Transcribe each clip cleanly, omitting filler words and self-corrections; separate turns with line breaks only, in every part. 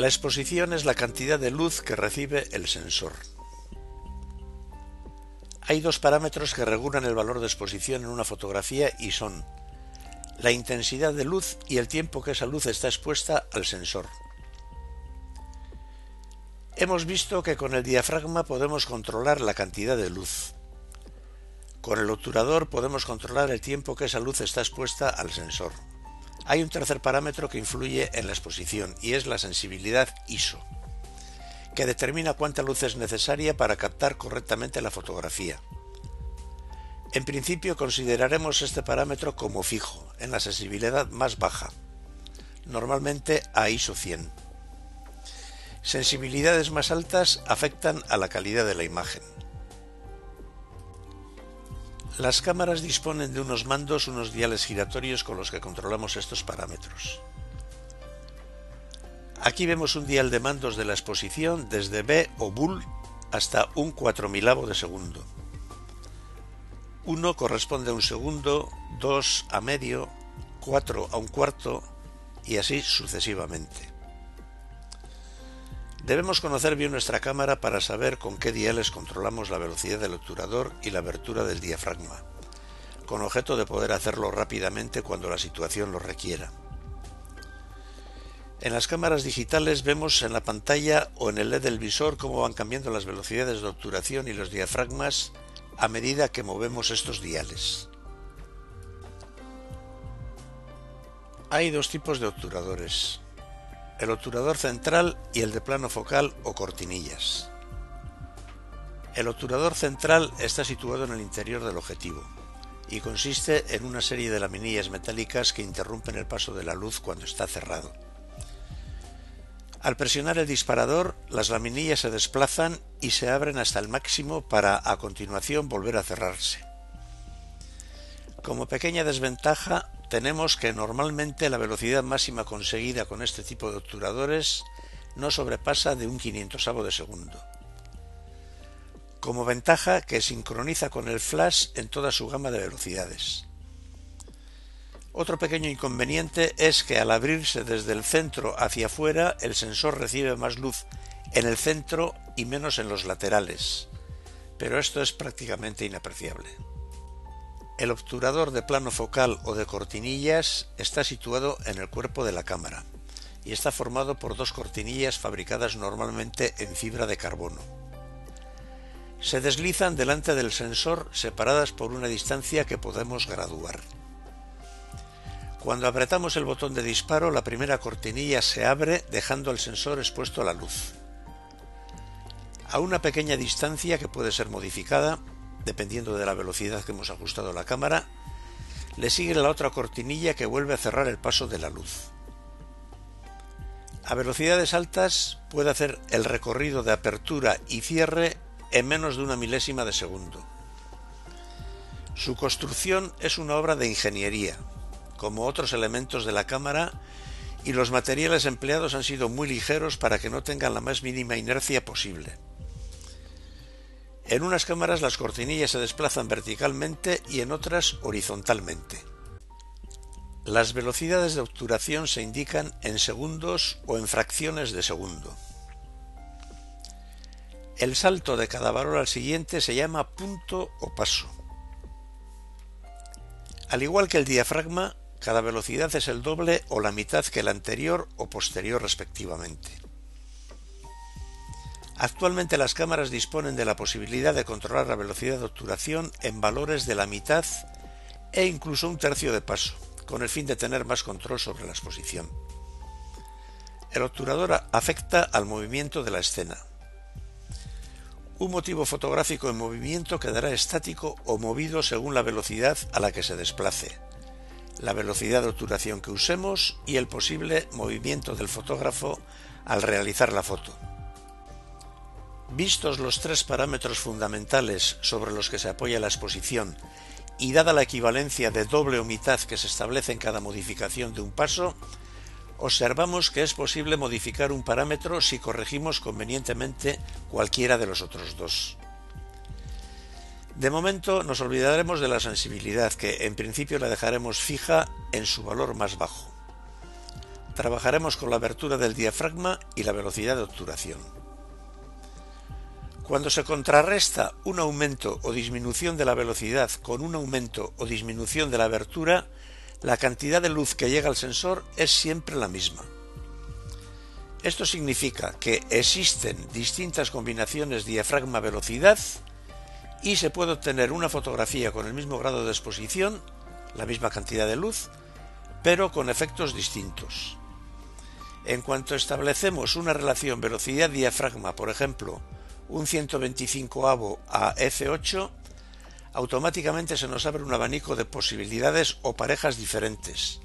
La exposición es la cantidad de luz que recibe el sensor. Hay dos parámetros que regulan el valor de exposición en una fotografía y son la intensidad de luz y el tiempo que esa luz está expuesta al sensor. Hemos visto que con el diafragma podemos controlar la cantidad de luz. Con el obturador podemos controlar el tiempo que esa luz está expuesta al sensor. Hay un tercer parámetro que influye en la exposición y es la sensibilidad ISO, que determina cuánta luz es necesaria para captar correctamente la fotografía. En principio consideraremos este parámetro como fijo, en la sensibilidad más baja, normalmente a ISO 100. Sensibilidades más altas afectan a la calidad de la imagen. Las cámaras disponen de unos mandos, unos diales giratorios con los que controlamos estos parámetros. Aquí vemos un dial de mandos de la exposición desde B o BUL hasta un 4.000avo de segundo. 1 corresponde a un segundo, 2 a medio, 4 a un cuarto y así sucesivamente. Debemos conocer bien nuestra cámara para saber con qué diales controlamos la velocidad del obturador y la abertura del diafragma, con objeto de poder hacerlo rápidamente cuando la situación lo requiera. En las cámaras digitales vemos en la pantalla o en el LED del visor cómo van cambiando las velocidades de obturación y los diafragmas a medida que movemos estos diales. Hay dos tipos de obturadores: el obturador central y el de plano focal o cortinillas. El obturador central está situado en el interior del objetivo y consiste en una serie de laminillas metálicas que interrumpen el paso de la luz cuando está cerrado. Al presionar el disparador, las laminillas se desplazan y se abren hasta el máximo para a continuación volver a cerrarse. Como pequeña desventaja, tenemos que normalmente la velocidad máxima conseguida con este tipo de obturadores no sobrepasa de un 500avo de segundo. Como ventaja, que sincroniza con el flash en toda su gama de velocidades. Otro pequeño inconveniente es que al abrirse desde el centro hacia afuera, el sensor recibe más luz en el centro y menos en los laterales, pero esto es prácticamente inapreciable. El obturador de plano focal o de cortinillas está situado en el cuerpo de la cámara y está formado por dos cortinillas fabricadas normalmente en fibra de carbono. Se deslizan delante del sensor separadas por una distancia que podemos graduar. Cuando apretamos el botón de disparo, la primera cortinilla se abre dejando el sensor expuesto a la luz. A una pequeña distancia que puede ser modificada, dependiendo de la velocidad que hemos ajustado la cámara, le sigue la otra cortinilla que vuelve a cerrar el paso de la luz. A velocidades altas puede hacer el recorrido de apertura y cierre en menos de una milésima de segundo. Su construcción es una obra de ingeniería, como otros elementos de la cámara, y los materiales empleados han sido muy ligeros para que no tengan la más mínima inercia posible. En unas cámaras las cortinillas se desplazan verticalmente y en otras horizontalmente. Las velocidades de obturación se indican en segundos o en fracciones de segundo. El salto de cada valor al siguiente se llama punto o paso. Al igual que el diafragma, cada velocidad es el doble o la mitad que la anterior o posterior respectivamente. Actualmente las cámaras disponen de la posibilidad de controlar la velocidad de obturación en valores de la mitad e incluso un tercio de paso, con el fin de tener más control sobre la exposición. El obturador afecta al movimiento de la escena. Un motivo fotográfico en movimiento quedará estático o movido según la velocidad a la que se desplace, la velocidad de obturación que usemos y el posible movimiento del fotógrafo al realizar la foto. Vistos los tres parámetros fundamentales sobre los que se apoya la exposición y dada la equivalencia de doble o mitad que se establece en cada modificación de un paso, observamos que es posible modificar un parámetro si corregimos convenientemente cualquiera de los otros dos. De momento nos olvidaremos de la sensibilidad, que en principio la dejaremos fija en su valor más bajo. trabajaremos con la abertura del diafragma y la velocidad de obturación. Cuando se contrarresta un aumento o disminución de la velocidad con un aumento o disminución de la abertura, la cantidad de luz que llega al sensor es siempre la misma. Esto significa que existen distintas combinaciones diafragma-velocidad y se puede obtener una fotografía con el mismo grado de exposición, la misma cantidad de luz, pero con efectos distintos. En cuanto establecemos una relación velocidad-diafragma, por ejemplo, un 125avo a f8, automáticamente se nos abre un abanico de posibilidades o parejas diferentes,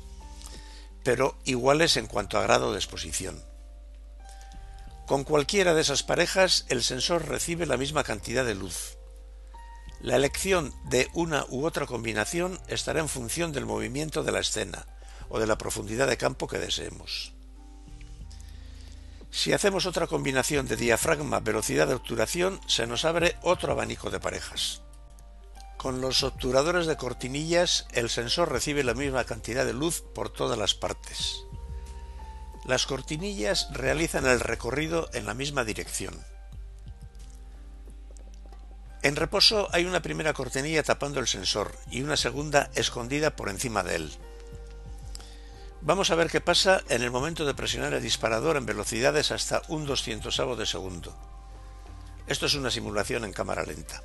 pero iguales en cuanto a grado de exposición. Con cualquiera de esas parejas, el sensor recibe la misma cantidad de luz. La elección de una u otra combinación estará en función del movimiento de la escena o de la profundidad de campo que deseemos. Si hacemos otra combinación de diafragma-velocidad de obturación, se nos abre otro abanico de parejas. Con los obturadores de cortinillas, el sensor recibe la misma cantidad de luz por todas las partes. Las cortinillas realizan el recorrido en la misma dirección. En reposo hay una primera cortinilla tapando el sensor y una segunda escondida por encima de él. Vamos a ver qué pasa en el momento de presionar el disparador en velocidades hasta un 200avo de segundo. Esto es una simulación en cámara lenta.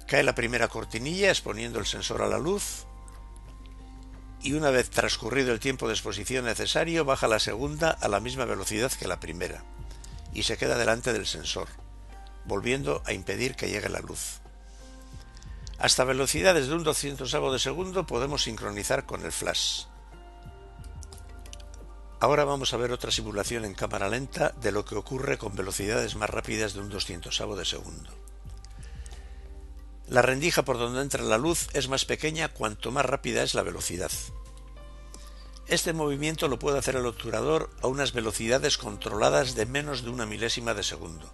Cae la primera cortinilla exponiendo el sensor a la luz y una vez transcurrido el tiempo de exposición necesario baja la segunda a la misma velocidad que la primera y se queda delante del sensor, volviendo a impedir que llegue la luz. Hasta velocidades de un 200avo de segundo podemos sincronizar con el flash. Ahora vamos a ver otra simulación en cámara lenta de lo que ocurre con velocidades más rápidas de un 200avo de segundo. La rendija por donde entra la luz es más pequeña cuanto más rápida es la velocidad. Este movimiento lo puede hacer el obturador a unas velocidades controladas de menos de una milésima de segundo.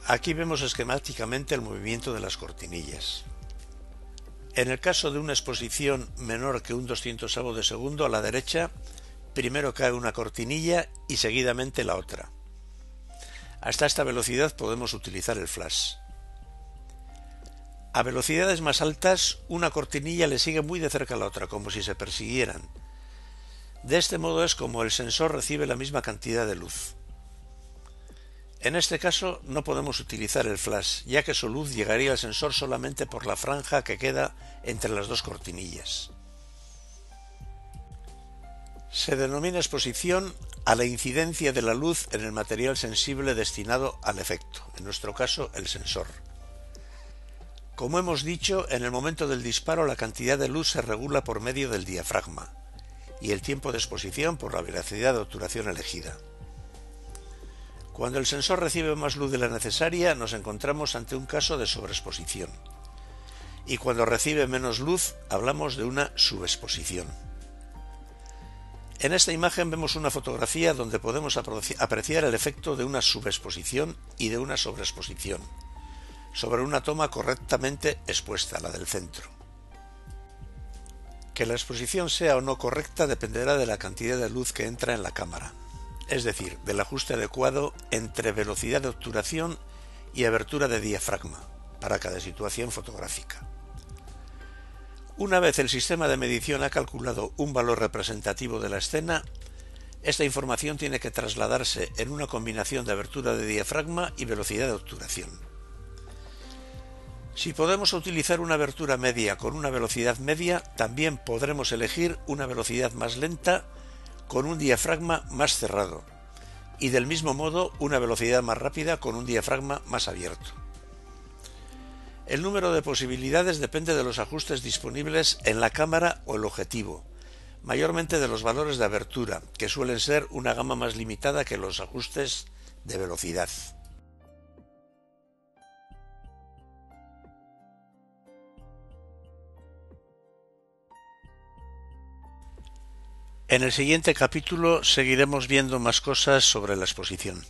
Aquí vemos esquemáticamente el movimiento de las cortinillas. En el caso de una exposición menor que un 200avo de segundo, a la derecha, primero cae una cortinilla y seguidamente la otra. Hasta esta velocidad podemos utilizar el flash. A velocidades más altas, una cortinilla le sigue muy de cerca a la otra, como si se persiguieran. De este modo es como el sensor recibe la misma cantidad de luz. En este caso no podemos utilizar el flash, ya que su luz llegaría al sensor solamente por la franja que queda entre las dos cortinillas. Se denomina exposición a la incidencia de la luz en el material sensible destinado al efecto, en nuestro caso el sensor. Como hemos dicho, en el momento del disparo la cantidad de luz se regula por medio del diafragma y el tiempo de exposición por la velocidad de obturación elegida. Cuando el sensor recibe más luz de la necesaria, nos encontramos ante un caso de sobreexposición. Y cuando recibe menos luz, hablamos de una subexposición. En esta imagen vemos una fotografía donde podemos apreciar el efecto de una subexposición y de una sobreexposición, sobre una toma correctamente expuesta, la del centro. Que la exposición sea o no correcta dependerá de la cantidad de luz que entra en la cámara, es decir, del ajuste adecuado entre velocidad de obturación y abertura de diafragma para cada situación fotográfica. Una vez el sistema de medición ha calculado un valor representativo de la escena, esta información tiene que trasladarse en una combinación de abertura de diafragma y velocidad de obturación. Si podemos utilizar una abertura media con una velocidad media, también podremos elegir una velocidad más lenta con un diafragma más cerrado y del mismo modo una velocidad más rápida con un diafragma más abierto. El número de posibilidades depende de los ajustes disponibles en la cámara o el objetivo, mayormente de los valores de abertura, que suelen ser una gama más limitada que los ajustes de velocidad. En el siguiente capítulo seguiremos viendo más cosas sobre la exposición.